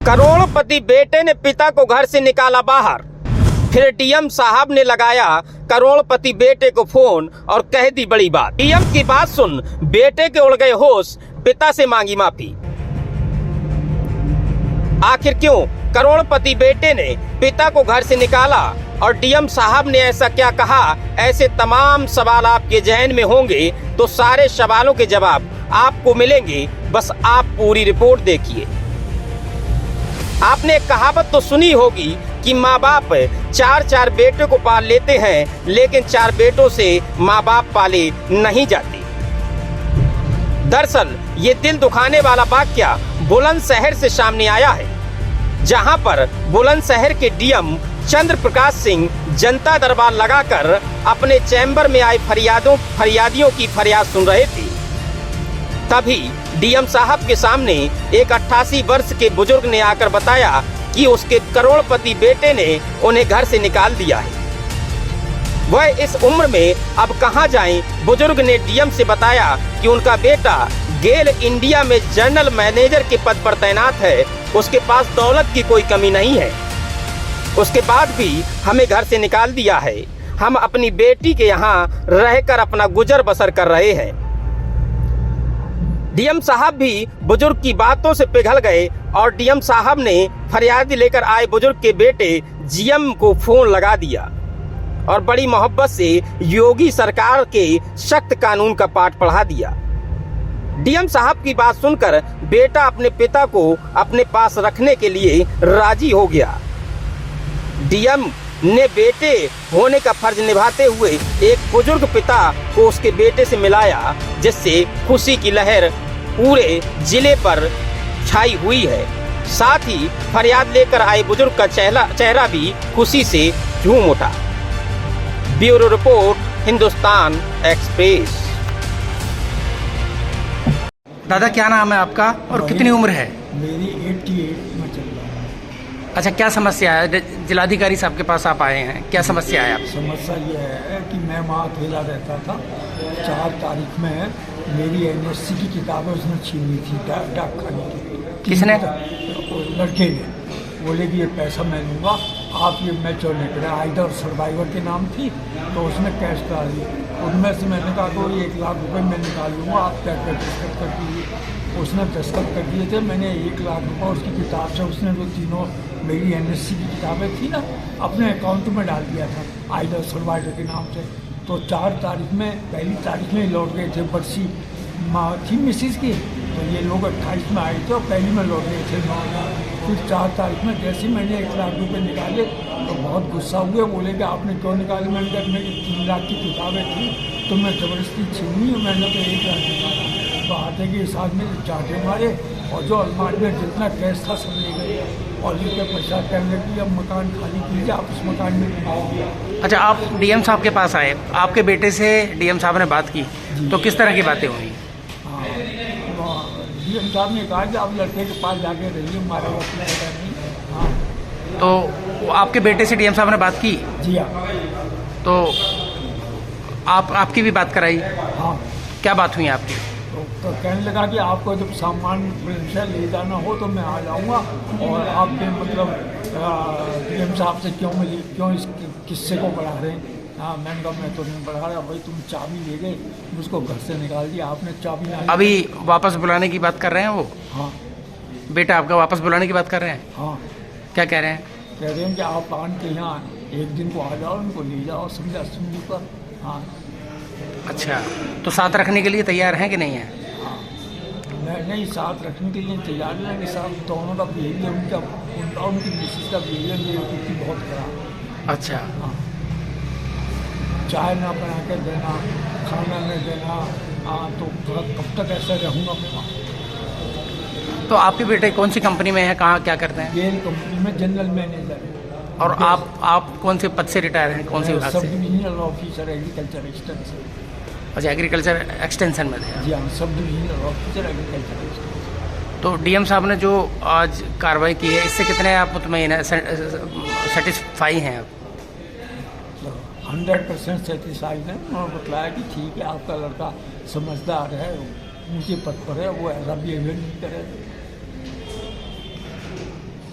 करोड़पति बेटे ने पिता को घर से निकाला बाहर। फिर डीएम साहब ने लगाया करोड़पति बेटे को फोन और कह दी बड़ी बात। डीएम की बात सुन बेटे के उड़ गए होश, पिता से मांगी माफी। आखिर क्यों करोड़पति बेटे ने पिता को घर से निकाला और डीएम साहब ने ऐसा क्या कहा? ऐसे तमाम सवाल आपके जहन में होंगे, तो सारे सवालों के जवाब आपको मिलेंगे। बस आप पूरी रिपोर्ट देखिए। आपने एक कहावत तो सुनी होगी कि माँ बाप चार बेटों को पाल लेते हैं, लेकिन 4 बेटों से माँ बाप पाले नहीं जाते। दरअसल ये दिल दुखाने वाला वाकया बुलंदशहर से सामने आया है, जहां पर बुलंदशहर के डीएम चंद्र प्रकाश सिंह जनता दरबार लगाकर अपने चैम्बर में आए फरियादियों की फरियाद सुन रहे थे। तभी डीएम साहब के सामने एक 88 वर्ष के बुजुर्ग ने आकर बताया कि उसके करोड़पति बेटे ने उन्हें घर से निकाल दिया है। वह इस उम्र में अब कहां जाएं? बुजुर्ग ने डीएम से बताया कि उनका बेटा गेल इंडिया में जनरल मैनेजर के पद पर तैनात है। उसके पास दौलत की कोई कमी नहीं है, उसके बाद भी हमें घर से निकाल दिया है। हम अपनी बेटी के यहाँ रहकर अपना गुजर बसर कर रहे हैं। डीएम साहब भी बुजुर्ग की बातों से पिघल गए और डीएम साहब ने फरियादी लेकर आए बुजुर्ग के बेटे जीएम को फोन लगा दिया और बड़ी मोहब्बत से योगी सरकार के सख्त कानून का पाठ पढ़ा दिया। डीएम साहब की बात सुनकर बेटा अपने पिता को अपने पास रखने के लिए राजी हो गया। डीएम ने बेटे होने का फर्ज निभाते हुए एक बुजुर्ग पिता को उसके बेटे से मिलाया, जिससे खुशी की लहर पूरे जिले पर छाई हुई है। साथ ही फरियाद लेकर आए बुजुर्ग का चेहरा भी खुशी से झूम उठा। Bureau report, Hindustan express. दादा क्या नाम है आपका और कितनी उम्र है? मेरी 88 में चल रहा है। अच्छा, क्या समस्या है? जिलाधिकारी साहब के पास आप आए हैं, क्या समस्या है आपसे? समस्या ये है कि मैं वहाँ अकेला रहता था। 4 तारीख में मेरी एनएससी की किताबें उसने छीनी थी डाकखाने की। किसने? लड़के ने। बोले कि ये पैसा मैं लूँगा, आप ये मैं जो निकला आइडर सर्वाइवर के नाम थी, तो उसने कैश डाल दी। उनमें से मैंने कहा तो 1 लाख रुपए मैं निकाल लूँगा, आप क्या दस्तखत कर दीजिए। उसने दस्तखत कर दिए थे। मैंने 1 लाख रुपये उसकी किताब से, उसने जो तीनों मेरी एनएससी की किताबें थी ना, अपने अकाउंट में डाल दिया था आइडर सर्वाइवर के नाम से। तो 4 तारीख में, पहली तारीख में लौट गए थे। बरसी माँ थी मिसिस की, तो ये लोग 28 में आए थे और पहली में लौट गए थे 9। फिर 4 तारीख में जैसे मैंने 1 लाख रुपये निकाले तो बहुत गुस्सा हुए। बोले कि आपने क्यों निकाले? मैंने कहा मेरी 3 लाख की किताबें थी तो मैं ज़बरदस्ती छीनी और मैंने तो 1 लाख निकाला। तो आटे के हिसाब में चाटे मारे और जो अलमारी में जितना कैश था सब ले गए और लेकर पैसा कहने लगी अब मकान खाली कीजिए, आप उस मकान में बनाइए। अच्छा, आप डीएम साहब के पास आए, आपके बेटे से डीएम साहब ने बात की, तो किस तरह की बातें हुई? हाँ, डीएम साहब ने कहा कि आप लड़के के पास जाके रहिए, हमारा वकील नहीं। हाँ, तो आपके बेटे से डीएम साहब ने बात की? जी हाँ। तो आपकी भी बात कराई? हाँ। क्या बात हुई आपकी? तो कहने लगा कि आपको जब सामान ले जाना हो तो मैं आ जाऊंगा, और आपके मतलब डीएम साहब से क्यों इस किस्से को बढ़ा रहे हैं? हाँ, मैंने कहा मैं तो नहीं बढ़ा रहा भाई, तुम चाबी ले गए, मुझको घर से निकाल दिया, आपने चाबी ना। अभी वापस बुलाने की बात कर रहे हैं वो? हाँ। बेटा आपका वापस बुलाने की बात कर रहे हैं? हाँ। क्या कह रहे हैं? कह रहे हैं कि आप आन के यहाँ एक दिन को आ जाओ, उनको ले जाओ समझा सुनी पर। हाँ। अच्छा, तो साथ रखने के लिए तैयार हैं कि नहीं है? नहीं, साथ रखने के लिए तैयार नहीं। साथ दोनों का बिहेवियर, उनकी मिसेस का बिहेवियर मेरी कुछ बहुत खराब। अच्छा। हाँ, चाय ना बना के देना, खाना नहीं देना। हाँ, तो कब तक ऐसा रहूँगा मैं वहाँ? तो आपके बेटे कौन सी कंपनी में है, कहाँ क्या करते हैं? गेल कंपनी में जनरल मैनेजर है। और आप कौन से पद से रिटायर हैं, कौन से विभाग से? Sub divisional officer agriculture extension. अच्छा, एग्रीकल्चर एक्सटेंशन में थे? जी हाँ, sub divisional officer agriculture extension. तो डीएम साहब ने जो आज कार्रवाई की है, इससे कितने आप मुतमईन हैं, सेटिस्फाई हैं आप? 100% सेटिस्फाइड है। उन्होंने बतलाया कि ठीक है, आपका लड़का समझदार है, ऊँचे पद पर है, वो ऐसा बिहेवियर नहीं करेगा।